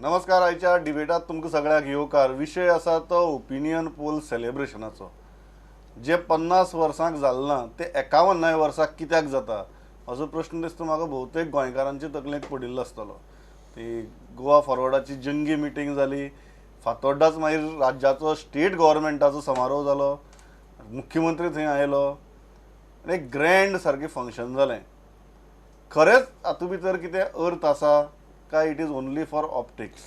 नमस्कार. आयच्या डिबेटात तुमकां सगळ्याक येवकार. विशय आसा तो ओपिनियन पोल सेलिब्रेशनाचो. जे 50 वर्सांक जालना ते 51व्या वर्साक कित्याक जाता असो प्रश्न दिसता म्हाका भोवतेक गोंयकारांचे तकलेक पडिल्लो आसतलो. ती गोवा फॉरवर्डाची जंगी मिटींग जाली, फातोड्डाच मागीर राज्याचो स्टेट गव्हर्मेंटाचो समारोह जालो, मुख्यमंत्री थंय आयलो आनी एक ग्रँड सारकें फंक्शन जालें. खरेंच हातूंत भितर कितें अर्थ आसा काय it is only for optics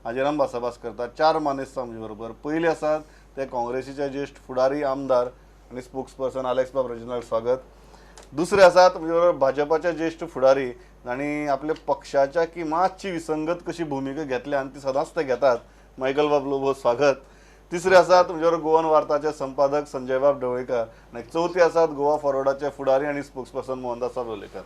हाजेर आमी भासाभास करतात. 4 मानेस्त आमचे बरोबर. पयले आसात ते काँग्रेसीचे ज्येष्ठ फुडारी आमदार आनी स्पोक्सपर्सन अलेक्स बाब रेजिनाल्ड, स्वागत. दुसरे आसात म्हणजे बरोबर भाजपाचे ज्येष्ठ फुडारी आनी आपल्या पक्षाच्या की मातशी विसंगत कशी भुमिका घेतल्या आनी ती सदांच ते घेतात, मायकल बाब लोबो, स्वागत. तिसरे आसात म्हणजे बरोबर गोवन वार्ताचे संपादक संजय बाब ढवळीकर आनी चौथे आसात गोवा फॉरवर्डाचे फुडारी आनी स्पोक्सपर्सन मोहनदास साब लोलयेकर.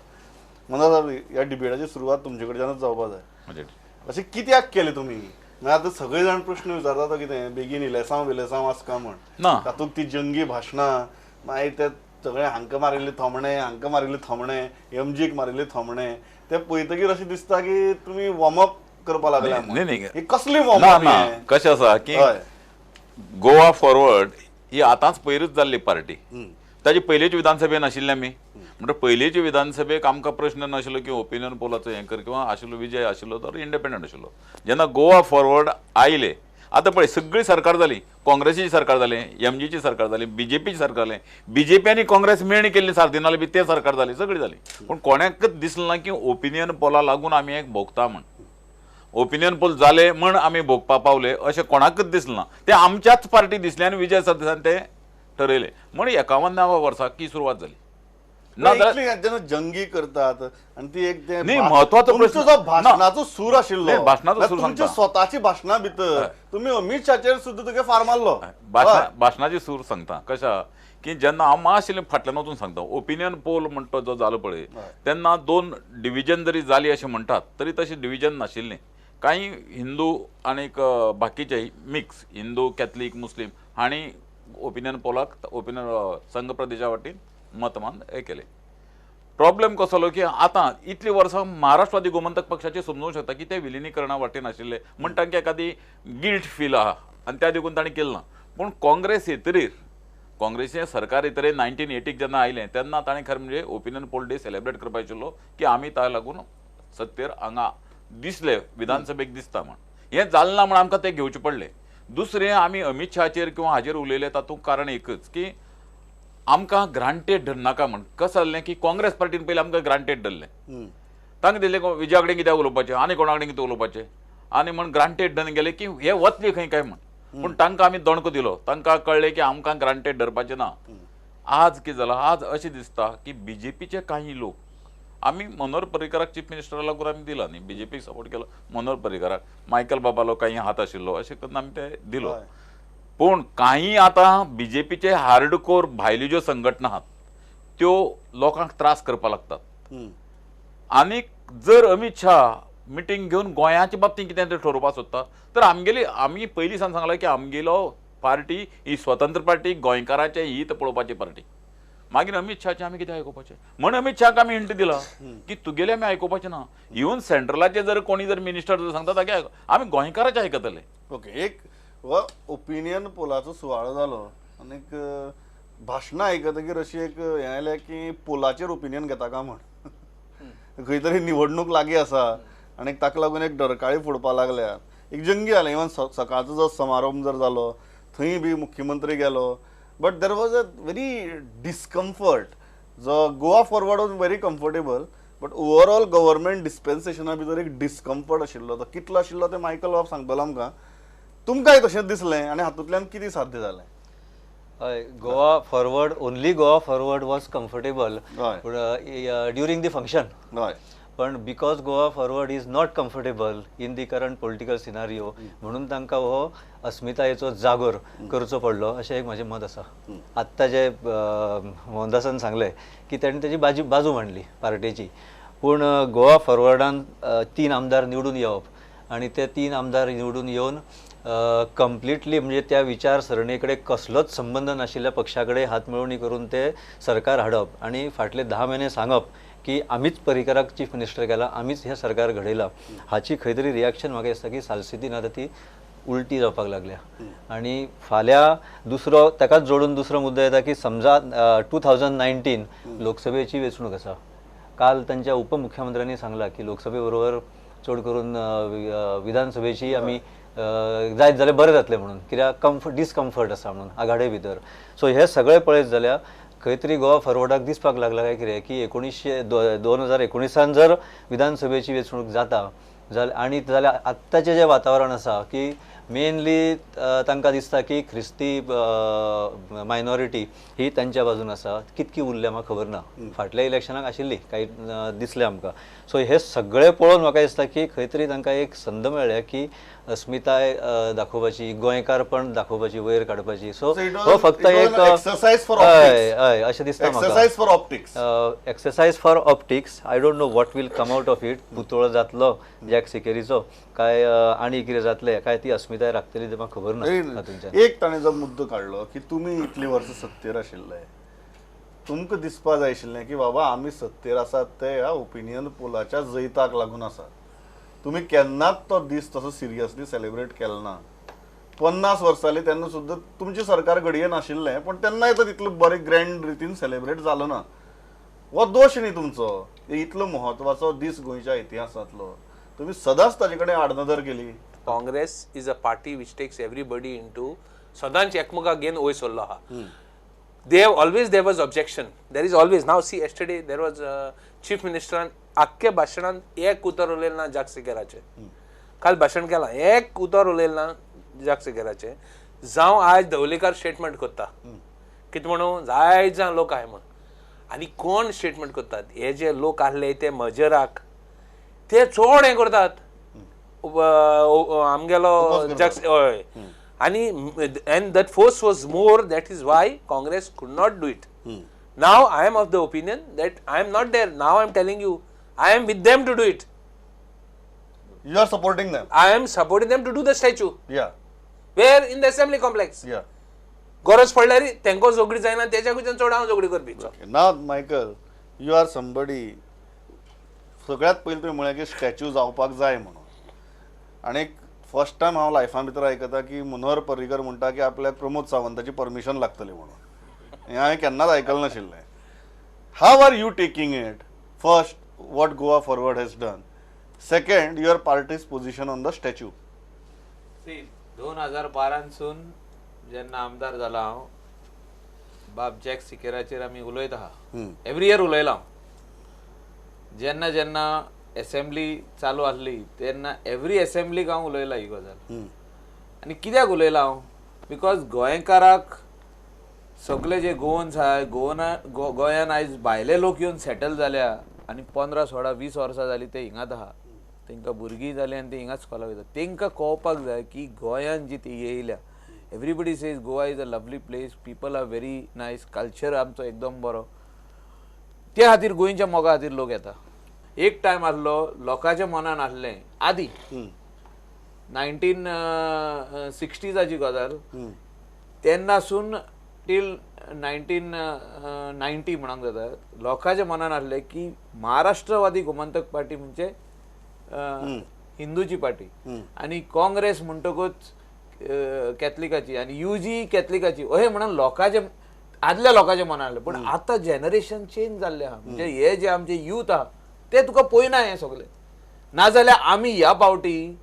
मोहनदास साब, ह्या डिबेटाची सुरवात तुमचे कडच्यानच जावपा जाय. अशें कित्याक केलें तुमी? म्हणजे आतां सगळे जाण प्रश्न विचारता तो कितें बेगीन इलेसांव आसका म्हण. तातूंत ती जंगी भाशणां, मागीर ते सगळे हांकां मारिल्ले थोमणे, एमजीक मारिल्ले थोमणे, ते पळयतकीर अशें दिसता की तुमी वॉर्मअप करपा लागल्या. ही कसली वॉर्मअप? कशें आसा की गोवा फॉरवर्ड ही आतांच पयरूच जाल्ली पार्टी. ताजी पयलीच विधानसभेन आशिल्ले आमी. म्हणजे पयलीचे विधानसभेक आमकां प्रश्न नाशिल्लो की ओपिनियन पोलाचो हें कर किंवा आशिल्लो विजय आशिल्लो तर इंडिपेंडंट आशिल्लो. जेन्ना गोवा फॉरवर्ड आयले, आतां पळय सगळी सरकार जाली, काँग्रेसीची सरकार जालें, एमजीची सरकार जाली, बीजेपीची सरकार जालें, बीजेपी आनी काँग्रेस मेळणी केल्ली सारदिनाली बी ते सरकार जाली, सगळी जाली. पूण कोणाकच दिसलें ना की ओपिनियन पोला लागून आमी एक भोगता म्हण. ओपिनियन पोल जाले म्हण आमी भोगपा पावले अशें कोणाकच दिसलें ना. ते आमच्याच पार्टी दिसले आनी विजय सरदेसायन ते ठरयले. म्हण 51व्या वर्साक की सुरवात जाली. जेन्ना जंगी करतात आनी ती एक महत्वाचो प्रश्न जो भाशणाचो सूर आशिल्लो, भाशणाचो सूर तुमची स्वताची भाशणां भितर तुमी अमित शाचेर सुद्दां तुगे फार मारलो. भाशणाची सूर सांगता कशा की जेन्ना हांव मातशें फाटल्यान वचून सांगता, ओपिनियन पोल म्हणटा जो जालो पळय तेन्ना 2 डिविजन जरी जाली अशें म्हणटात तरी तशी डिविजन नाशिल्लीं. कांय हिंदू आनीक बाकीचे मिक्स हिंदू, कॅथलीक, मुस्लीम हांणी ओपिनियन पोलाक ओपिनियन संघ प्रदेशा वाटेन मतमान हे केले. प्रॉब्लेम कसो जालो की आतां इतली वर्सां महाराष्ट्रवादी गोमंतक पक्षाचे समजूंक शकता की ते विलिनीकरणा वाटेन आशिल्ले म्हण तांकां एखादी गिल्ट फील आहा आनी त्या देखून ताणें केलें ना. पूण काँग्रेस येतरीर, काँग्रेसीचें सरकार येतरीर 1980 जेन्ना आयलें तेन्ना ताणें खरें म्हणजे ओपिनियन पोल डे सेलिब्रेट करपाक आशिल्लो की आमी ताका लागून सत्तेर हांगा दिसले, विधानसभेक दिसता म्हण. हें जालें ना म्हण आमकां तें घेवचें पडलें. दुसरें, आमी अमित शहाचेर किंवा हाजेर उलयले तातूंत कारण एकच की आमकां ग्रांटेड धरनाका म्हण. कशें जाल्लें की काँग्रेस पार्टीन पयलीं आमकां ग्रांटेड धरलें. तांकां दिल्लें विजया कडेन कित्याक उलोवपाचें आनी कोणा कडेन कितें उलोवपाचें आनी म्हण ग्रांटेड धरून गेले की हे वतले खंय काय म्हण. पूण तांकां आमी दणको दिलो. तांकां कळ्ळें की आमकां ग्रांटेड धरपाचें ना. आज कितें जालां, आज अशें दिसता की बीजेपीचे काही लोक, आमी मनोहर पर्रीकराक चीफ मिनिस्टरा लागून आमी दिला न्ही, बीजेपीक सपोर्ट केलो मनोहर पर्रीकराक, मायकल बाबालो काही हात आशिल्लो अशें करून आमी ते दिलो. पूण काही आतां बीजेपीचे हार्डकोर भायल्यो ज्यो संघटना आहात त्यो लोकांक त्रास करपाक लागतात. आनीक जर अमित शाह मिटींग घेवन गोंयाच्या बाबतींत कितें तरी ठरोवपाक सोदता तर आमी पयलीं सावन सांगलां की आमगेलो पार्टी ही स्वतंत्र पार्टी, गोंयकारांचें हित पळोवपाची पार्टी. मागीर अमित शाहचें आमी कितें आयकुपाचें म्हण अमित शाहक आमी हिंट दिला की तुगेले आमी आयकुपाचें ना. इवन सेंट्रलाचे जर कोणी जर मिनिस्टर जर सांगता तागे आमी गोंयकाराचे आयकतले. ओके, एक हो ओपिनियन पोलाचो सुवाळो जालो आनीक भाशणां आयकतकीर अशी एक हें आयलें की पोलाचेर ओपिनियन घेता काय म्हण. खंय तरी निवडणूक लागीं आसा आनीक ताका लागून एक डरकाळी फोडपा लागल्या. एक जंगी जालें. इवन सकाळचो जो समारंभ जर जालो थंय बी मुख्यमंत्री गेलो, but there was a very discomfort. जो Goa Forward was very comfortable, but overall government डिस्पेन्सेशना भितर एक डिस्कम्फर्ट आशिल्लो. तो कितलो आशिल्लो ते मायकल बाब सांगतलो आमकां. तुमकांय तशेंच दिसलें आनी हातूंतल्यान कितें साध्य जालें? हय, Goa forward, only Goa Forward was comfortable during the function. हय, पण because Goa forward is not comfortable in the current political scenario म्हणून तांकां हो अस्मितायेचो जागोर करचो पडलो अशें एक म्हजें मत आसा. आत्तां जे मोहनदासान सांगलें की ताणें तेजी बाजू मांडली पार्टेची. पूण गोवा फॉरवर्डान 3 आमदार निवडून येवप आनी ते 3 आमदार निवडून येवन कंप्लिटली म्हणजे त्या विचारसरणीकडे कसलोच संबंध नाशिल्ल्या पक्षाकडे हातमिळवणी करून ते सरकार हाडप आणि फाटले 10 महिने सांगप की आमीच पर्रीकराक चीफ मिनिस्टर केला, आमीच हे सरकार घडयला, हाची खंय तरी रिएक्शन म्हाका दिसता की सालसितीन आतां ती उलटी जावपाक लागल्या. आणि फाल्यां दुसरो ताकाच जोडून दुसरो मुद्दो येता की समजा 2019 लोकसभेची वेंचणूक आसा. काल तांच्या उपमुख्यमंत्र्यांनी सांगला की लोकसभे बरोबर चड करून विधानसभेची आमी जायत जाल्यार बरें जातलें म्हणून, कित्याक डिस्कम्फर्ट आसा म्हणून आघाडे भितर. सो हे सगळें पळयत जाल्यार खंय तरी गोवा फॉरवर्डाक दिसपाक लागला काय कितें की 2019 जर विधानसभेची वेंचणूक जाता जाल्यार आत्ताचें जें वातावरण आसा की मेनली तांकां दिसता की ख्रिस्ती मायनॉरिटी ही तांच्या बाजून आसा. कितकी उरल्या म्हाका खबर ना, फाटल्या इलेक्शनाक आशिल्ली काही दिसलें आमकां. सो हे सगळें पळोवन म्हाका दिसता की खंय तरी तांकां एक संद मेळ्ळ्या की अस्मिताय दाखोवपाची, गोंयकारपण दाखोवपाची, वयर काडपाची. सो हो फक्त एक हय अशें दिसता म्हाका, exercise for optics. Exercise for optics. I don't know what will come out of it. पुतळो जातलो जॅक सिकेरीचो काय आनी कितें जातलें काय ती अस्मिताय राखतली ते म्हाका खबर ना हातूंतल्यान. एक ताणें जो मुद्दो काडलो की तुमी इतली वर्सां सत्तेर आशिल्ले, तुमकां दिसपा जाय आशिल्लें की बाबा आमी सत्तेर आसात ते ह्या ओपिनियन पोलाच्या जैताक लागून आसात. तुमी केन्नाच तो दीस तसो सिरियसली सेलिब्रेट केलो ना. 50 वर्सां जालीं तेन्ना सुद्दां तुमचें सरकार घडये नाशिल्लें, पण तेन्नाय तो तितलो बरें ग्रँड रितीन सेलिब्रेट जालो ना. हो दोश न्ही तुमचो. इतलो म्हत्वाचो दीस गोंयच्या इतिहासांतलो तुमी सदांच ताजे कडेन आडनदर केली. Congress is a party which takes everybody into सदांच एकमेकाक घेवन वयर सरलो आहा. There was objection. There is always. Now see, yesterday there was chief minister आख्ख्या भाशणांत एक उतर उलयलें ना जॅक सिकेराचें. काल भाशण केलां, एक उतर उलयलें ना जॅक सिकेराचें. जावं आज धवलेकार स्टेटमेंट करता कितें म्हणून जायत जाण लोक आहाय म्हण. आनी कोण स्टेटमेंट करतात? हे जे लोक आहले ते मजराक ते चड हें करतात. आमगेलो जॅक हय. आणि and that force was more. That is why Congress could not do it. Now I am of the opinion that I am not there. Now I am telling you, I am with them to do it. You are supporting them. I am supporting them to do the statue. Yeah. Where in the assembly complex. Yeah. गरज पडल्यार तेंको झगडी जायना तेच्या कुच्यान चड हांव झगडी करपीचो. Now Michael, you are somebody. सगळ्यात पयलीं तुवें म्हळें की स्टॅच्यू जावपाक जाय म्हणून. आनी फर्स्ट टायम हांव लायफान भितर आयकता की मनोहर पर्रीकर म्हणटा की आपल्याक प्रमोद सावंताची परमिशन लागतली म्हणून. हें हांवें केन्नाच आयकलें नाशिल्लें. How are you taking it? First, what Goa Forward has done. Second, your parties position on the statue. 2012 जेन्ना आमदार जाला हांव, बाब जॅक सिकेराचेर आमी उलयत आहा. एवरी इयर उलयलां हांव. जेन्ना जेन्ना असेंब्ली चालू आसली तेन्ना एवरी असेंब्लीक हांव उलयलां ही गजाल. आनी कित्याक उलयलां हांव? बिकॉज गोंयकाराक सगळे जे गोवन्स आहाय, गोंयान आयज भायले लोक येवन सेटल जाल्या आनी 15, 16, 20 वर्सां जालीं ते हिंगाच आहा. तांकां भुरगीं जालीं आनी ते हिंगाच स्कॉलाक वयता. तांकां कळपाक जाय की गोंयान जी ती येयल्या. Everybody says Goa is a lovely place, people are very nice, culture आमचो एकदम बरो. त्या खातीर गोंयच्या मोगा खातीर लोक येता. एक टायम आसलो लोकांच्या मनान आसलें आदी 1960साची गजाल, तेन्नासून टील 1990 म्हणूंक जाता, लोकांच्या मनान आसलें की महाराष्ट्रवादी गोमंतक पार्टी म्हणजे हिंदूची पार्टी आनी काँग्रेस म्हणटकूच कॅथलिकाची आनी युजी कॅथलिकाची अशें म्हणून लोकांचे आदल्या लोकांच्या मनान आसलें. पूण आतां जेनरेशन चेंज जाल्लें आहा. म्हणजे हे जे आमचे यूथ आहा ते तुका पळयना हें सगळें. नाजाल्यार आमी ह्या फावटी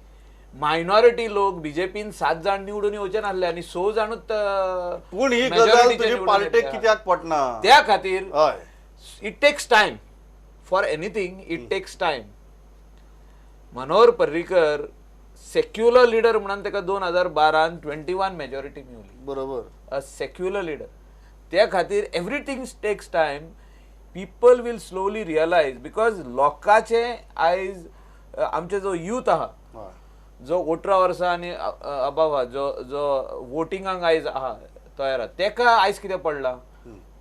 मायनॉरिटी लोक बीजेपीन 7 जाण निवडून येवचे नासले आनी 6 जाणूच पूण ही गजाल तुजी पार्टेक कित्याक पटना? त्या खातीर हय, it takes time for anything. It takes time. Manohar Parrikar secular leader म्हणून ताका 2012 21 मेजॉरिटी मेळ्ळी. बरोबर. A secular leader. त्या खातीर everything takes time. People will slowly realise because लोकांचे आयज आमचे जो यूथ आहा, जो 18 वर्सां आनी अबाव आहा, जो वोटिंगाक आयज आहा तयार आहा, तेका आयज कितें पडलां?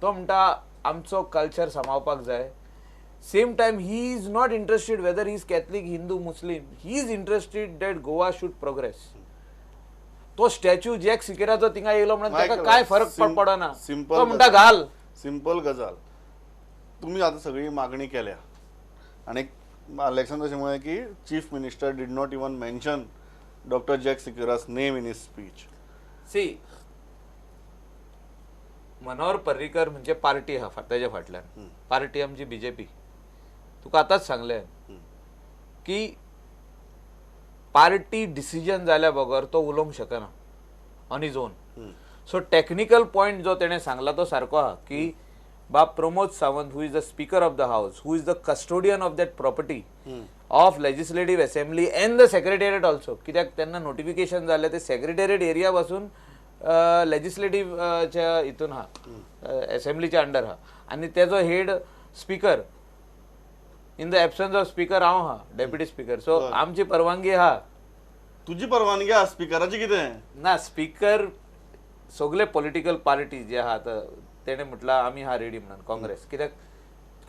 तो म्हणटा आमचो कल्चर सांबाळपाक जाय. Same time he is not interested weather he is Catholic, Hindu, Muslim. He is interested that Goa should progress. तो स्टॅच्यू जॅक सिकेराचो थिंगा येयलो म्हणून ताका काय फरक पडना. तो म्हणटा घाल. सिंपल गजाल. तुम्ही आता सगळी मागणी केल्या आणि इलेक्शन तशें म्हळें की chief minister did not even mention doctor Jack Sequeira's name in his speech. See Manohar Parrikar म्हणजे पार्टी आहा तेज्या फाटल्यान, पार्टी आमची BJP. तुका आतांच सांगलें की पार्टी डिसिजन जाल्या बगर तो उलोवंक शकना on his on. So technical point जो तेणें सांगला तो सारको आहा की बाब Pramod Sawant, who is the speaker of the house, who is the custodian of that property of legislative assembly end the secretariat also. कित्याक तेन्ना नोटिफिकेशन जालें ते सेक्रेटेरिएट एरिया पासून लेजिस्लेटिव्हच्या हितून हा असेंब्लीच्या अंडर हा, आणि तेजो head speaker in the absence of speaker हांव हा, डेप्युटी स्पीकर. सो आमची परवानगी हा. तुजी परवानगी आहा स्पिकराची कितें? ना, स्पीकर सगळे पॉलिटिकल पार्टी जे आहात तेणे म्हटला आम्ही हा रेडी म्हणून काँग्रेस. कित्याक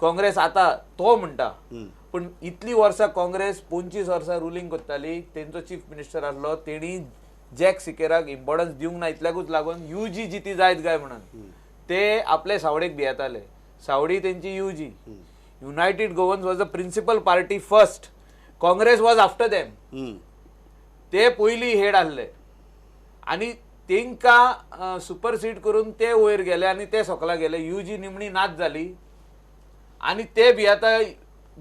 काँग्रेस आता तो म्हणटा, पण इतली वर्सां काँग्रेस 25 वर्सां रुलींग करताली, तेंचो चीफ मिनिस्टर आसलो, तेणी जॅक सिकेराक इम्पॉर्टन्स दिवंक ना. इतल्याकूच लागून UG जिती जायत गाय म्हणून ते आपले सावडेक भियेताले. सावडी तेंची UG United Goans was the principal party first, Congress was after them. ते पयली हेड आसले आणि तेंका सुपरसीड करून ते वयर गेले आणि ते सकला गेले. UG निमणी नाच जाली आणि ते भियेता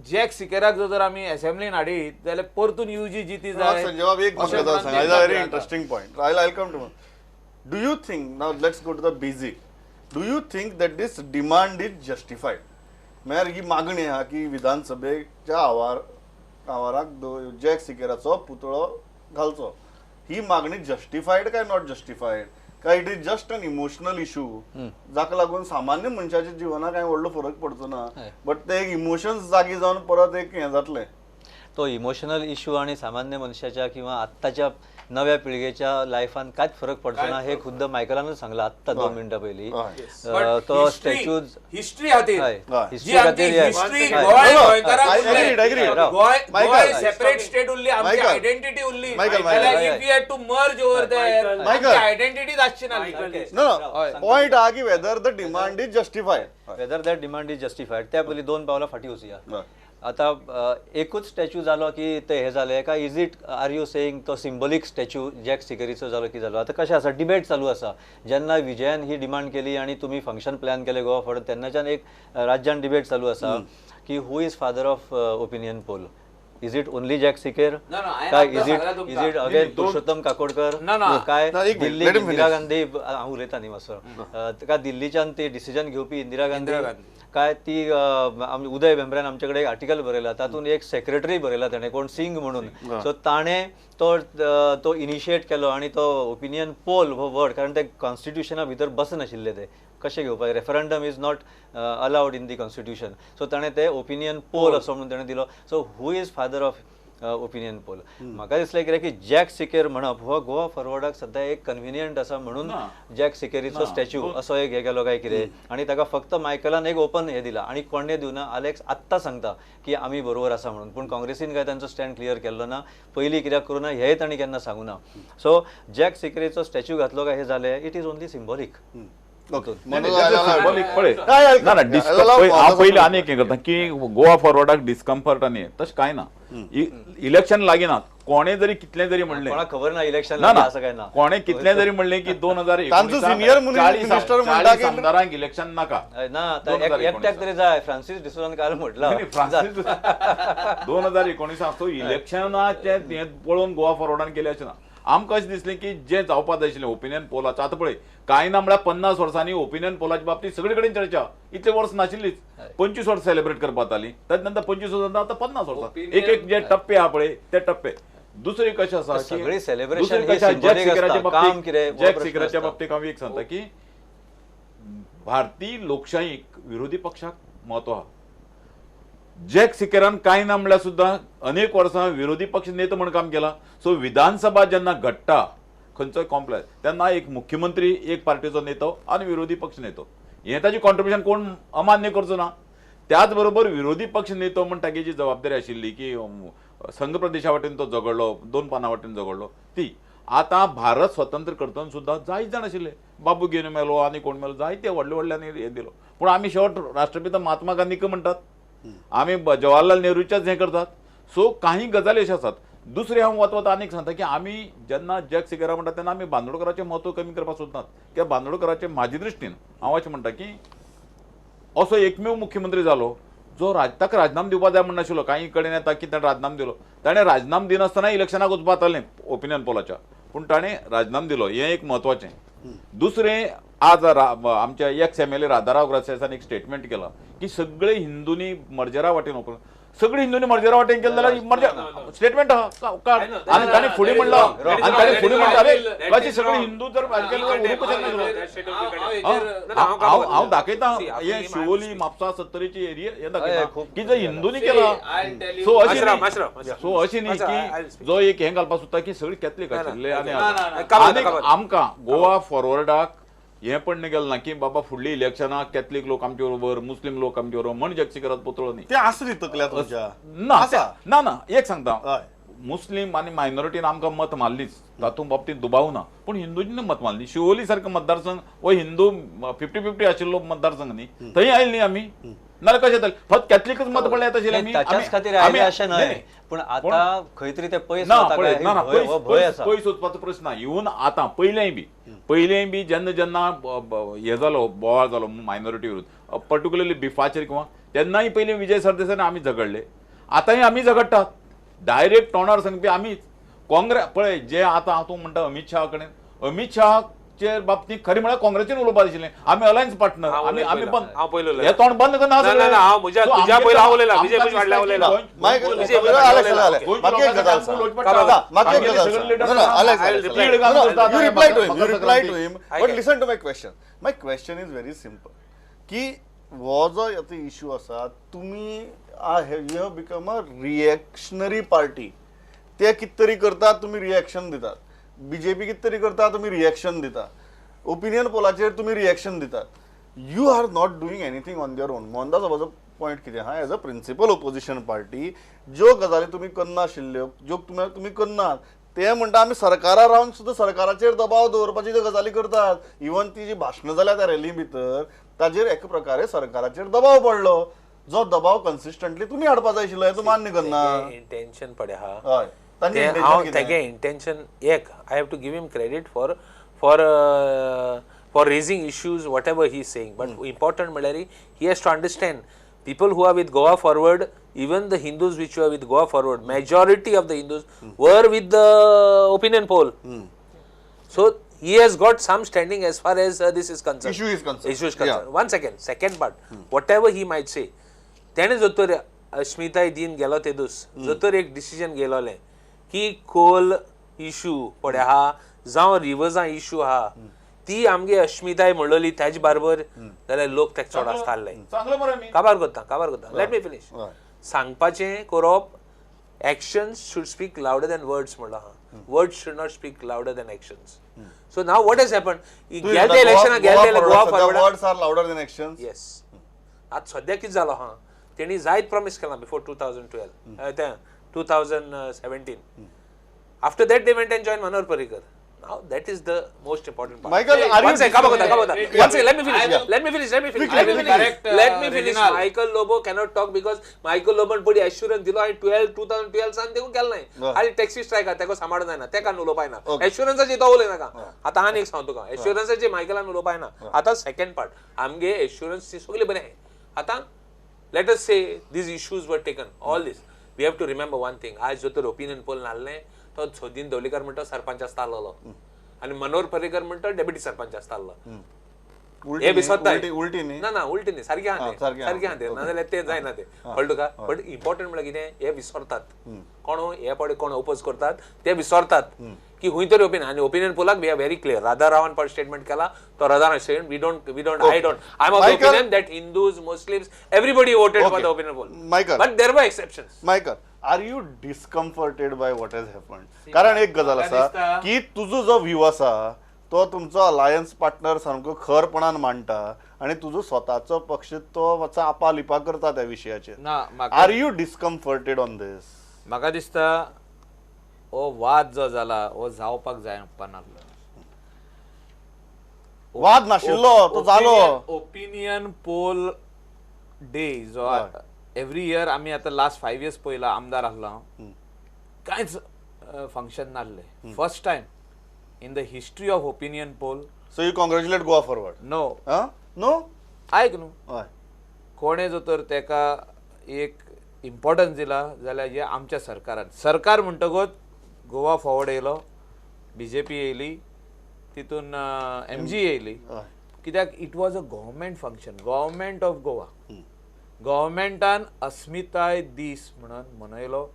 जॅक सिकेराक जर आमी असेंब्लीन हाडीत जाल्यार परतून UG जिती जाय. जवाब एक very interesting point. I'll come to. Do you think, now let's go to the basic, do you think that this demand is justified? म्हळ्यार ही मागणी आहा की विधानसभेच्या आवाराक जॅक सिकेराचो पुतळो घालचो, ही मागणी जस्टिफाईड काय नॉट जस्टिफाईड, काय it is just an emotional issue जाका लागून सामान्य मनशाच्या जिवनाक काय व्हडलो फरक पडचो ना, बट ते एक इमोशन्स जागी जावन परत एक हें जातलें. तो इमोशनल इशू आणि सामान्य मनशाच्या किंवा आत्ताच्या नव्या पिळगेच्या लायफान कांयच फरक पडचो ना हे खुद्द मायकलानच सांगला आत्ता 2 मिनटां पयलीं. तो स्टॅच्यू हिस्ट्री खातीर हिस्ट्री खातीर हिस्ट्री गोय सेपरेट स्टेट उरली, आमची आयडेंटिटी उरली, if we had to merge over there आमची आयडेंटिटीच आसची ना. पॉइंट हा की whether the demand is justified, whether that demand is justified. त्या पयलीं 2 पावलां फाटीं वचुया. आता एकूच स्टॅच्यू जालो की ते हे जाले काय, is it are you saying तो सिंबॉलिक स्टॅच्यू जॅक सिकेरीचो जालो की जालो. आता कशें आसा, डिबेट चालू आसा. जेन्ना विजयान ही डिमांड केली आणि तुम्ही फंक्शन प्लॅन केले गोवा फॉर, तेन्नाच्यान एक राज्यान डिबेट चालू आसा की हू is father of opinion pole. Is it only jack सिकेर काय, is it again Purushottam Kakodkar काय, दिल्ली इंदिरा गांधी, हांव उलयता न्ही मातसो, काय दिल्लीच्यान ती डिसिजन घेवपी इंदिरा गांधी काय, ती उदय भेंब्रेन आमचे कडेन एक आर्टिकल बरयला, तातूंत एक सेक्रेटरी बरयला तेणें, कोण सिंग म्हणून. सो ताणें तो इनिशिएट केलो आणि तो ओपिनियन पोल हो वर्ड, कारण ते कॉन्स्टिट्युशना भितर बसनाशिल्ले ते कशें घेवपाक, referendum is not allowed in the constitution. So ताणें ते ओपिनियन पोल असो म्हणून ताणें दिलो. So who is father of opinion poll. म्हाका दिसलें कितें की जॅक सिकेर म्हणप हो गोवा फॉरवर्डाक सद्या एक कन्विनियंट आसा म्हणून जॅक सिकेरीचो स्टॅच्यू असो एक हे केलो काय कितें, आणि ताका फक्त मायकलान एक ओपन हे दिला आणि कोणें दिवना. आलेक्स आत्तां सांगता की आमी बरोबर आसा म्हणून, पूण काँग्रेसीन काय तांचो स्टँड क्लियर केल्लो ना. पयलीं कित्याक करूं ना हेंय तांणी केन्ना सांगूं ना. सो जॅक सिकेरीचो स्टॅच्यू घातलो काय हे जालें, इट इज ओनली सिंबॉलीक. पहिले आनी एक करता की गोवा फॉरवर्डाक डिस्कम्फर्ट आनी तशें कांय ना. इलेक्शन लागीना, कोणे जरी कितले जरी म्हणले, खबर ना इलेक्शन असं काय ना, कोणे कितले जरी म्हणले की 2019 आमदारांक इलेक्शन नाका ना, एकट्याक तरी जाय. फ्रांसीस डिसोजान काल म्हटलं 2019 इलेक्शनाचे पळोवन गोवा फॉरवर्डान केले अशें ना. आमकां अशें दिसलें की जें जावपाक जाय आशिल्लें ओपिनियन पोलाचें, आतां पळय कांय ना म्हळ्यार 50 वर्सांनी ओपिनियन पोलाच्या बाबतींत सगळे कडेन चर्चा. इतले वर्स नाशिल्लीच, 25 वर्स सेलिब्रेट करपाक जाताली, ताचे नंतर 25 वर्सां आतां 50 वर्सां. एक जे टप्पे आहा पळय ते टप्पे. दुसरी कशें आसा, सगळी सेलिब्रेशन जॅक सिकेराच्या बाबतींत हांव एक सांगता की भारतीय लोकशाहीक विरोधी पक्षाक महत्व आहा. जॅक सिकेरान कांय ना म्हणल्यार सुद्दां अनेक वर्सां विरोधी पक्ष नेतो म्हणून काम केला. सो विधानसभा जेन्ना घडटा खंयचोय कॉम्प्लेक्स, तेन्ना एक मुख्यमंत्री एक पार्टीचो नेतो आणि विरोधी पक्ष नेतो हे ताची कॉन्ट्रिब्युशन कोण अमान्य करचो ना. त्याच बरोबर विरोधी पक्ष नेतो म्हण ताची जी जबाबदारी आशिल्ली की संघ प्रदेशा वटेन तो झगडलो, 2 पानां वटेन झगडलो, ती आतां भारत स्वतंत्र करतना सुद्दां जायत जाण आशिल्ले. बाबू गेनू मेलो आनी कोण मेलो, जायते व्हडले व्हडल्यानी हे दिलो. पूण आमी शेवट राष्ट्रपिता महात्मा गांधीक म्हणटात आम्ही जवाहरलाल नेहरूच्याच हे करतात. सो काही गजाली अशा असतात. दुसरे हांव वता आनीक सांगता की आमी जेन्ना जग सिगेरा म्हणटा तेन्ना आमी बांदोडकराचें म्हत्व कमी करपाक सोदनात किंवा बांदोडकराचें म्हाजे दृश्टीन हांव अशें म्हणटा की असो एकमेव मुख्यमंत्री जालो जो ताका राजीनामो दिवपाक जाय म्हणनाशिल्लो. काही कडेन येता की ताणें राजीनामो दिलो. ताणें राजीनामो दिनासतना इलेक्शनाक वचपाक जातालें ओपिनियन पोलाच्या, पूण ताणें राजीनामो दिलो. हें एक म्हत्वाचें. दुसरें आज आमच्या एक्स MLA राधाराव ग्रासेसान एक स्टेटमेंट केला की सगळे हिंदूंनी मर्जरा वाटेन सगळी हिंदूंनी मर्जरा वाटेन केलं जाल्यार स्टेटमेंट आहा आणि ताणें फुडें म्हणला अरे कशी सगळी हिंदू जर हांव दाखयता हे शिवोली म्हापसा सत्तरीची एरिया हे दाखयता की जर हिंदूंनी केला. सो अशी न्ही की जो एक हें घालपाक सोदता की सगळी कॅथलीक आशिल्ले आनी आमकां गोवा फॉरवर्डाक हे पण नाही गेलं ना की बाबा फुडली इलेक्शनाक कॅथलीक लोक आमच्या बरोबर मुस्लिम लोक आमच्या बरोबर म्हण जगसिकरात पुतळो न्ही ते आसली तकल्या तुमच्या ना एक सांगता मुस्लिम आणि मायनॉरिटीन आमकां मत मारलीच तातूंत बाबतीत दुबाव ना, पूण हिंदूंनी मत मारली. शिवोली सारको मतदारसंघ हो हिंदू 50-50 आशिल्लो मतदारसंघ न्ही, थंय आयले न्ही आमी. नाल्यार कशें जातलें फक्त कॅथलीकच मत पडले तशें आमी ताच्याच खातीर आयले अशें न्हय, पूण आतां खंय तरी ते पयस पयस वचपाचो प्रश्न ना. इवन आतां पयलेंय बी जेन्ना हे जालो बोवाळ जालो मायनॉरिटी विरुद्ध पर्टिक्युलरली बिफाचेर किंवा तेन्नाय पयलीं विजय सरदेसायान आमी झगडले. आतांय आमी झगडटात. डायरेक्ट तोंडार सांगपी आमीच. काँग्रेस पळय जे आतां हांव तूं म्हणटा अमित शाह कडेन, अमित शहाचे बाबतींत खरें म्हळ्यार काँग्रेसीन उलोवपाक दिशिल्लें आमी अलायन्स पार्टनर आमी बंद हे तोंड बंद करना. माय क्वेश्चन इज व्हेरी सिंपल की हो जो इश्यू आसा तुमी you have become a reactionary party. ते कित तरी करतात तुम्ही रिएक्शन दितात. बीजेपी कित तरी करता तुम्ही रिएक्शन दिता. ओपिनियन पोलाचेर तुम्ही रिएक्शन दितात. You are not doing anything on your own. Mohandas बाबाचो पॉयंट कितें आहा as a principal opposition party ज्यो गजाली तुम्ही करना आशिल्ल्यो ज्यो तुम्ही करनात ते म्हणटा आमी सरकारार रावन सुद्दां सरकाराचेर दबाव दवरपाची ज्यो गजाली करतात. इवन ती जी भाशणां जाल्या त्या रॅली भितर ताजेर एक प्रकारे सरकाराचेर दबाव पडलो जो दबाव कन्सिस्टंटली तुम्ही हाडपा जाय आशिल्लो. हे तूं मान्य करना. इंटेंशन पडे आहा हय तेगे इंटेंशन एक I have to give him credit for raising issues whatever he is saying. But important म्हळ्यार he has to understand people who are with Goa Forward, even the Hindus which were with Goa Forward, majority of the Hindus were with the opinion poll. So he has got some standing as far as this is concerned. Issue is concerned. Yeah. One second part. Whatever he might say, त्याने जो तर अस्मिताय दिन गेलो ते दीस जो तर एक डिसिजन गेलोले की कोल इश्यू पडे हा जावं रिवर्सा इश्यू हा ती आमगे अस्मिताय म्हणलोली त्याच बरोबर जाल्यार लोक तेका चड आसताले. काबार करता लेट मी फिनिश. सांगपाचें करप actions should speak louder than words म्हणला हा. Words should not speak louder than actions. So now what has happened? गेल्या इलेक्शनाक Goa Forward words are louder than actions. Yes. आज सध्या कितें जालो हा तेणी जायत प्रॉमिस केला before 2017. After that they went and joined Manohar Parrikar. Now that is the most important part. Michael, one second, let me finish. Michael Lobo cannot talk because Michael Lobo put assurance दिलो आणि 2012 San देखून केलं नाही. आणि taxi strike तेका सांबाळून जायना तेका उलोवपाक ना. एश्युरन्साची तो उलय नाका. आता हान एक सांगतो तुका एश्युरन्साची मायकलान उलोवपाक ना. आता सेकंड पार्ट आमगे एश्युरन्सची सगळी बरें आहे. आता let us say these issues were taken all this we have to remember one thing. आज जो तर ओपिनियन पोल नाल्ले तो झोदीन दवलेकर म्हणतो सरपंच आसतालो आणि मनोहर पर्रीकर म्हणतो डेप्युटी सरपंच आसतालो. हे विसरताय उलटी न्ही सारखी आहा ते नाजाल्यार ते जायना ते कळ्ळें तुका. बट इम्पॉर्टंट म्हळ्यार कितें हे विसरतात कोण हे पडे कोण ओपोज करतात ते विसरतात की हुंय तरी ओपिनियन आणि ओपिनियन पोलाक वी आर व्हेरी क्लियर. राधारावान पण स्टेटमेंट केला तो Radharao said we don't I am of the opinion that Hindus Muslims everybody voted for the opinion poll but there were exceptions. Michael are you discomforted by what has happened? कारण एक गजाल आसा की तुजो जो व्ह्यू आसा तो तुमचो अलायन्स पार्टनर सामको खरपणान मांडटा आणि तुजो स्वताचो पक्ष तो मातसो आपालिपा करता त्या विशयाचेर. आर यू डिस्कम्फर्टेड ऑन दिस? म्हाका दिसता हो वाद जो जाला हो जावपाक जायना नासलो. वाद नाशिल्लो तो जालो. ओपिनियन पोल डे जो एव्हरी इयर आम्ही आता लास्ट 5 years पयला आमदार आहलो हांव कांयच फंक्शन नासलें first time in the history of opinion poll so you congratulate Goa Forward no no आयक न्हू हय कोणें जो तर तेका एक इम्पॉर्टन्स दिला जाल्यार हे आमच्या सरकारान सरकार म्हणटकूच गोवा फॉरवर्ड येयलो BJP येयली तितून MG येयली कित्याक it was a government function government of Goa गव्हर्मेंटान अस्मिताय दीस म्हणून मनयलो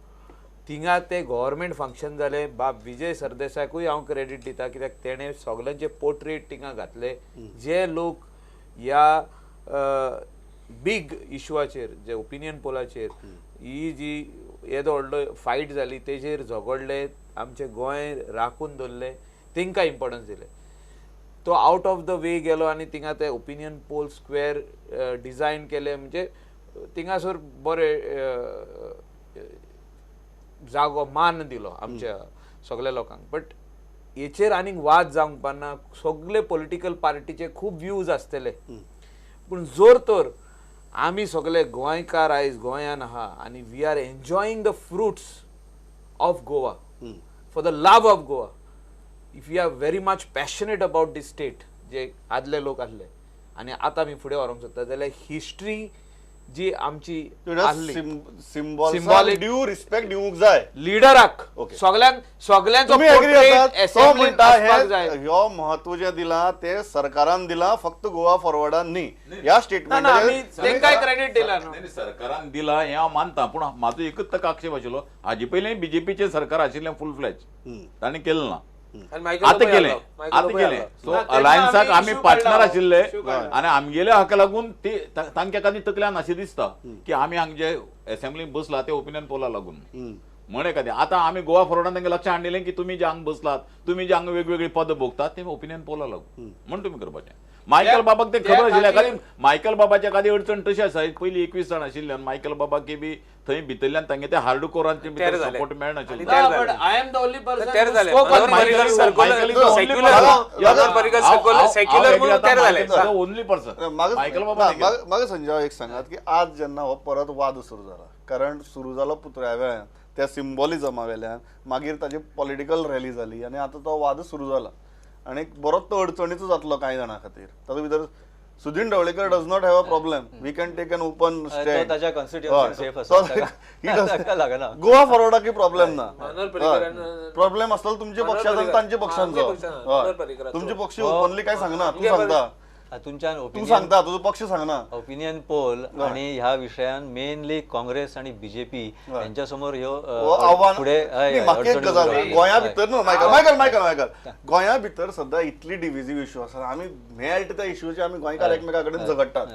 थिंगा ते गव्हर्मेंट फंक्शन जालें बाब विजय सरदेसायकूय हांव क्रेडीट दिता कित्याक तेणें सगळ्यांचे पोर्ट्रेट थिंगा घातले जे लोक ह्या बीग इशूआचेर जे ओपिनियन पोलाचेर ही जी येदो व्हडलो फायट जाली तेजेर झगडले आमचे गोंय राखून दवरले तांकां इम्पॉर्टन्स दिले तो आउट ऑफ द वे गेलो आनी थिंगा ते ओपिनियन पोल स्क्वेअर डिझायन केले म्हणजे थिंगासर बरे जागो मान दिलो आमच्या सगळ्या लोकांक बट हेचेर आनीक वाद जावंक पाना सगळे पॉलिटिकल पार्टीचे खूब व्ह्यूज आसतले पूण जोर तर आमी सगळे गोंयकार आयज गोंयान आहा आनी we are enjoying the fruits of Goa for the love of Goa if you are very much passionate about this state जे आदले लोक आसले आनी आतां आमी फुडें व्हरूंक सोदता जाल्यार हिस्ट्री जी आमची आसली सिंबॉलिक ड्यू रिस्पेक्ट दिवंक जाय लिडराक Okay. सगळ्यांचो तुम्ही agree portrait आसात? तो assembly म्हणटा आसपाक जाय. ह्यो महत्व जे दिला ते सरकारान दिला फक्त गोवा फॉरवर्डान न्ही ह्या ना स्टेटमेंट ना आमी तांकांय क्रेडीट दिला न्हू नाही, सरकारान दिला हे हांव मानता पूण म्हाजो एकच ताका आक्षेप आशिल्लो हाजे पयलीं BJPचें सरकार आशिल्लें फुल फ्लॅज ताणें केलें ना आनी मायकल आता लोबोय केले आलो. मायकल आता लोबोय केले आलो. सो ना, तेन्ना अलायन्साक आमी आमी issue पार्टनर काडला. आशिल्ले issue काडला. आनी आमगेले हाका लागून ते तांच्या खातीर तकल्यान अशें दिसता की आमी हांगचे असेंब्लीन बसला ते ओपिनियन पोला लागून म्हणे कधी आता आम्ही गोवा फॉरवर्डान तांकां लक्ष हाडलें की तुमी जे हांगा बसलात तुमी जे हांगा वेगवेगळी पद भोगतात ते ओपिनियन पोला लागून म्हण तुमी करपाचें मायकल बाबाक ते खबर आशिल्लें खातीर मायकल बाबाच्या खातीर अडचण तशी आसा पयलीं 21 जाण आशिल्ले आनी मायकल बाबाक बी थंय भितरल्यान तांगे ते हार्डकोरांचे भितर जाले. सपोर्ट मेळनाशिल्ले तेर ना, जाले. but I am the only person Ter who जाले. spoke on Manohar this. Parrikar circular- Michael is the only secular- person. Manohar Parrikar secular म्हणून तेर जाले. ओनली पर्सन मायकल बाबा नाही गेला. म्हाका संजय एक सांगात की आज जेन्ना हो परत वाद सुरू जाला कारण सुरू जालो पुतळ्या वेळान त्या सिंबॉलिजमा वेल्यान मागीर ताजी पॉलिटिकल रॅली जाली आनी आतां तो वाद सुरू जाला आनी बरोच तो अडचणीचो जातलो कांय जाणां खातीर तातूंत भितर Sudin Dhavalikar does not have a problem we can take an open तो ताच्या constituency सेफ आसा ताका लागना गोवा फॉरवर्डाक प्रॉब्लेम ना मनोहर पर्रीकर प्रॉब्लेम आसलो तुमच्या मनोहर पक्षाचो आणि पर्रीकर. तांच्या पक्षांचो आमच्या पक्षान, मनोहर हय. पर्रीकराचो. तुमचे पक्ष ओपनली काय सांगना तू सांगता तुमच्यान तू ओपिनियन सांगता तुझो पक्ष सांगना ओपिनियन पोल आणि ह्या विशयान मेनली काँग्रेस आणि BJP यांच्या समोर ह्यो हो आव्हान फुडें न्ही, म्हाका एक गजाल गोंया भितर न्हू मायकल गोंया भितर सद्दां इतली डिव्हिजीव इश्यू आसा आमी मेळट त्या इश्यूचे आमी गोंयकार एकमेका कडेन झगडटात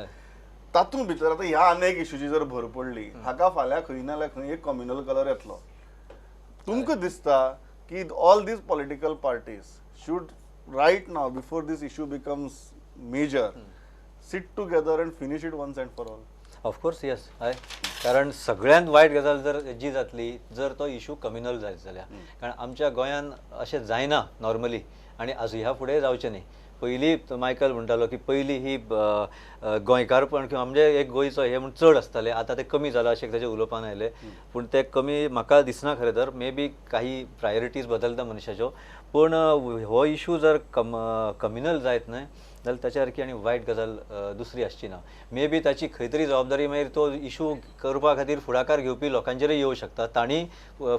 तातूंत भितर आतां ह्या आनी एक इश्यूची जर भर पडली हाका फाल्यां खंय ना जाल्यार खंय एक कम्युनल कलर येतलो तुमकां दिसता की all these political parties should right now before this issue becomes major sit together and finish it once and for all of course yes हय कारण सगळ्यांत वायट गजाल जर जी जातली जर तो इशू कम्युनल जायत जाल्यार कारण आमच्या गोंयान अशें जायना नॉर्मली आनी आजू ह्या फुडें जावचें न्ही पयलीं मायकल म्हणटालो की पयलीं ही गोंयकारपण किंवा म्हणजे एक गोंयचो हे म्हण चड आसताले आतां ते कमी जाला अशें ताचे उलोवपान आयले पूण ते कमी म्हाका दिसना खरें तर मे बी काही प्रायोरिटीज बदलता मनशाच्यो पूण हो इशू जर कम्युनल जायत न्हय जाल्यार ताच्या सारकी आनी वायट गजाल दुसरी आसची ना मे बी ताची खंय तरी जबाबदारी मागीर तो इशू करपा खातीर फुडाकार घेवपी लोकांचेरय येवं शकता तांणी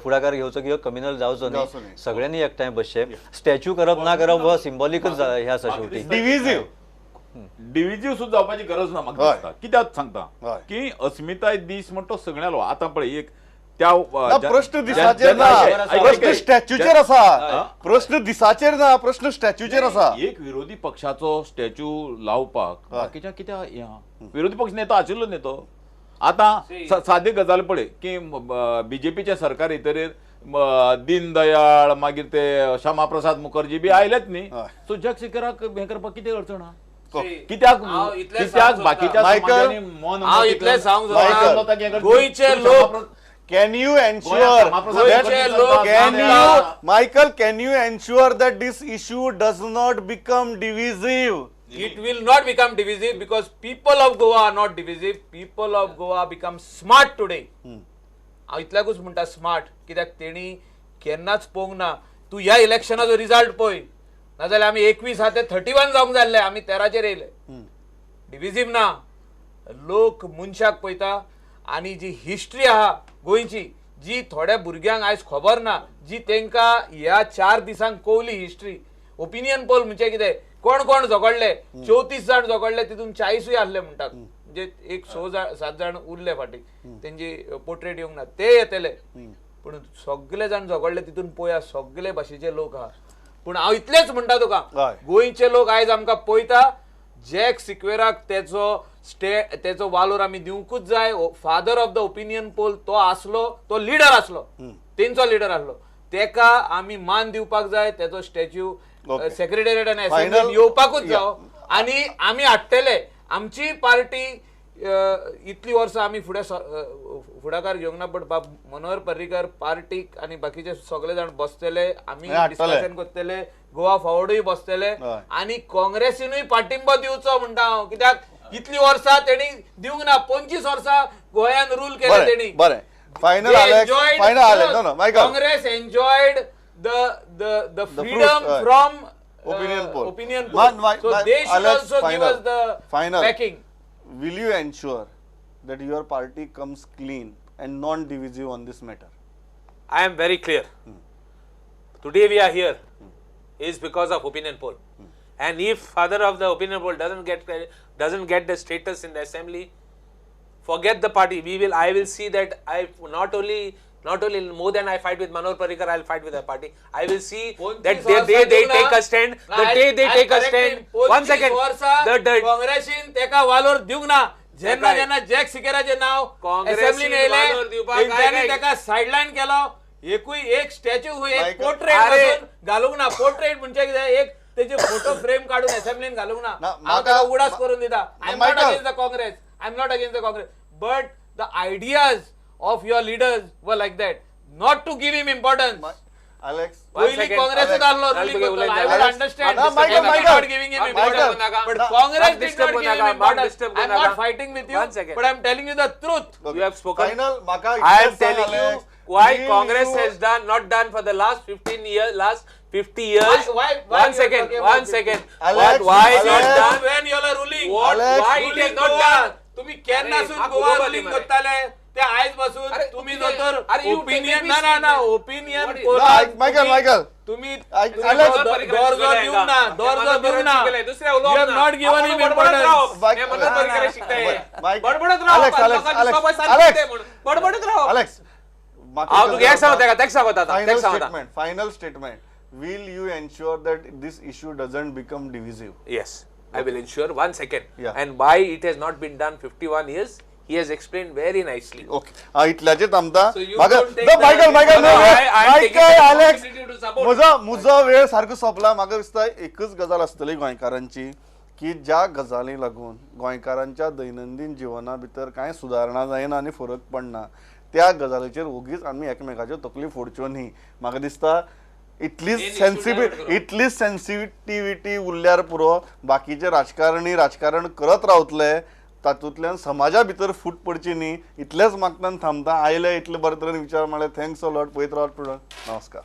फुडाकार घेवचो की हो कम्युनल जावचो न्ही सगळ्यांनी एकठांय बसचें स्टॅच्यू करप ना करप हो सिंबॉलिकच हे आसा शेवटी डिव्हिजीव डिव्हिजीव सुद्धा जावपाची गरज ना म्हाका दिसता कित्याक सांगता हय. की अस्मिताय दीस म्हणतो सगळ्यालो आतां पळय एक त्या प्रश्न दिसाचेर ना प्रश्न स्टॅच्यूचेर आसा प्रश्न दिसाचेर ना प्रश्न स्टॅच्यूचेर आसा एक विरोधी पक्षाचो स्टॅच्यू लावपाक बाकीच्या कित्याक विरोधी पक्ष नेतो आशिल्लो नेतो आतां सादी गजाल पळय की BJPचे सरकार येतरेर दीनदयाळ मागीर ते श्यामाप्रसाद मुखर्जी बी आयलेत न्ही सो जग शेखराक हे करपाक कितें अडचण आहा कित्याक बाकीच्या समाजांनी मन हांव इतलें सांगूंक मायकल, सोदता गोंयचे लोक Can you ensure Michael, can you ensure that this issue does not become divisive? It will not become divisive because people of Goa are not divisive. People of Goa become smart today. हांव इतल्याकूच म्हणटा smart, कित्याक तेणी केन्नाच पळोवंक ना. तूं ह्या इलेक्शनाचो result पळय, नाजाल्यार आमी 21 ते 31 जावंक जाय आसले, आमी 13चेर येयले. डिविजीव ना, लोक मनशाक पळयता. आनी जी हिस्ट्री आहा गोंयची, जी थोड्या भुरग्यांक आयज खबर ना, जी तांकां ह्या 4 दिसांक कळली हिस्ट्री. ओपिनियन पोल म्हणजे कितें, कोण कोण झगडले, 34 जाण झगडले, तितून 40 आहले म्हणटात. म्हणजे एक 6-7 जाण उरले फाटी, तेंची पोर्ट्रेट येवंक ना, ते येतले. पूण सगळे जाण झगडले तितून पळया, सगळे भाशेचे लोक आहा. पूण हांव इतलेंच म्हणटा तुका, गोंयचे लोक आयज आमकां पळयता. जॅक सिक्वेराक तेचो वालोर आमी दिवंकूच जाय. Father of the opinion pole तो आसलो, तो लिडर आसलो, तेंचो लिडर आसलो, तेका आमी मान दिवपाक जाय. तेचो स्टॅच्यू सेक्रेटरीएट आनी असेंब्लीन येवपाकूच जावो. आनी आमी हाडटले. आमची पार्टी इतली वर्सां आमी फुडाकार घेवंक ना, बट बाब मनोहर पर्रीकर पार्टीक आनी बाकीचे सगळे जाण बसतले, आमी डिस्कशन करतले, गोवा फॉवर्डूय बसतले, आनी काँग्रेसीनूय पाठिंबो दिवचो म्हणटा हांव. कित्याक इतली वर्सां तेणी दिवंक ना, 25 वर्सां गोंयान रूल केले तेणी. Congress enjoyed the freedom from opinion poll. So they should also give us the backing. Will you ensure that your party comes clean and non-divisive on this matter? I am very clear. Today we are here is because of opinion poll. And if father of the opinion poll doesn't get the status in the assembly, forget the party. I will see that I not only more than I fight with Manoj Parrikar, I will fight with the party. I will see that they take a stand. The day they take a stand. 1 second. काँग्रेसीन तेका वालोर दिवंक ना. जेन्ना jack सिकेराचे नाव असेंब्लीन येयले, तेंच्यांनी तेका सायडलायन केलो. एकूय एक स्टॅच्यू, एक पोर्ट्रेट घालूंक ना. पोर्ट्रेट म्हणजे कितें, एक तेजे फोटो फ्रेम काढून असेंब्लीन घालूंक ना. हांव तेका उडास करून दिता. I am not against the Congress, I am not against the Congress, but the ideas of your leaders were like that, not to give him importance. Alex, Congress is also ruling control. I will understand. Not giving him importance, but Congress did not give him importance. I am not fighting with you, but I am telling you the truth. You have spoken. I am telling you why Congress has not done for the last 15 years, last 50 years. Why 1 second. Alex, why not done? When you are ruling, Why it has not done? तुम्ही केन्ना सून Goa ruling करताले, ते आयज पासून तुम्ही जो तर opinion ना ओपिनियन Michael, तुम्ही Alex, दर्जो दिवंक ना, दर्जो दिवंक ना. You have not given him importance. Alex, final statement. Will you ensure that this issue doesn't become divisive? Yes, I will ensure. 1 second. Yeah. And why it has not been done 51 years, he has explained very nicely. Okay. इतल्याचे थांबता. So you don't take that- Michael, I am taking the Alex, opportunity to support. म्हजो वेळ सारको सोंपला. म्हाका दिसता एकच गजाल आसतली गोंयकारांची, की ज्या गजाली लागून गोंयकारांच्या दैनंदिन जिवना भितर कांय सुदारणा जायना आनी फरक पडना, त्या गजालीचेर ओगीच आमी एकामेकाच्यो तकली फोडच्यो न्ही. म्हाका दिसता इतलीच सेन्सिटिव्हिटी उरल्यार पुरो. बाकीचे राजकारण करत रावतले, तातूंतल्यान समाजा भितर फूट पडची न्ही. इतलेंच मागतान थांबता. आयले इतले बरे तरेन विचार मारले. Thanks a lot. पळयत रावत. नमस्कार.